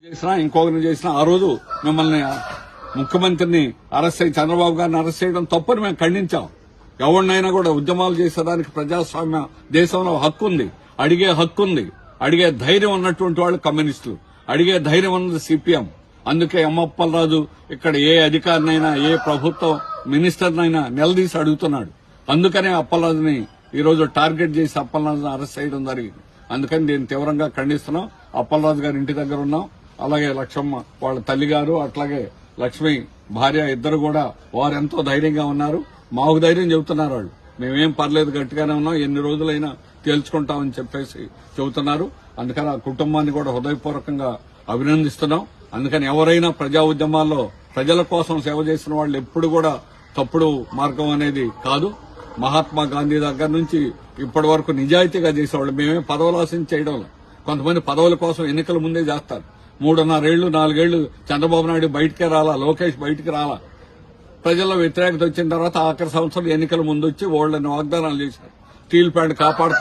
చేసినా ఇంకొకరిని చేసినా ఆ రోజు మిమ్మల్ని ముఖ్యమంత్రిని అరెస్ట్ అయ్యి చంద్రబాబు గారిని అరెస్ట్ చేయడం తప్పని మేము ఖండించాం. ఎవరినైనా కూడా ఉద్యమాలు చేసేదానికి ప్రజాస్వామ్య దేశంలో హక్కు ఉంది, అడిగే హక్కు ఉంది. అడిగే ధైర్యం ఉన్నటువంటి వాళ్ళు కమ్యూనిస్టులు, అడిగే ధైర్యం ఉన్నది సిపిఎం. అందుకే అప్పలరాజు ఇక్కడ ఏ అధికారినైనా ఏ ప్రభుత్వ మినిస్టర్నైనా నిలదీసి అడుగుతున్నాడు. అందుకనే అప్పలరాజుని ఈ రోజు టార్గెట్ చేసి అప్పలరాజుని అరెస్ట్ చేయడం జరిగింది. అందుకని దీన్ని తీవ్రంగా ఖండిస్తున్నాం. అప్పలరాజు గారి ఇంటి దగ్గర ఉన్నాం. అలాగే లక్ష్మమ్మ వాళ్ళ తల్లి గారు, అట్లాగే లక్ష్మి భార్య ఇద్దరు కూడా వారు ఎంతో ధైర్యంగా ఉన్నారు. మాకు ధైర్యం చెబుతున్నారు. వాళ్ళు మేమేం పర్లేదు, గట్టిగానే ఉన్నాం, ఎన్ని రోజులైనా తేల్చుకుంటామని చెప్పేసి చెబుతున్నారు. అందుకని ఆ కుటుంబాన్ని కూడా హృదయపూర్వకంగా అభినందిస్తున్నాం. అందుకని ఎవరైనా ప్రజా ఉద్యమాల్లో ప్రజల కోసం సేవ చేసిన వాళ్ళు ఎప్పుడు కూడా తప్పుడు మార్గం అనేది కాదు. మహాత్మా గాంధీ దగ్గర నుంచి ఇప్పటి వరకు నిజాయితీగా చేసేవాళ్ళు. మేమే పదవులు ఆశించి చేయడం. కొంతమంది పదవుల కోసం ఎన్నికల ముందే చేస్తారు. 3.5 ఏళ్లు 4 ఏళ్లు చంద్రబాబు నాయుడు బయటకే రాలా, లోకేష్ బయటికి రాలా. ప్రజల్లో వ్యతిరేకత వచ్చిన తర్వాత ఆఖరి సంవత్సరం ఎన్నికల ముందు వచ్చి వాళ్ళని వాగ్దానాలు చేశారు. స్టీల్ ప్లాంట్ కాపాడతారు.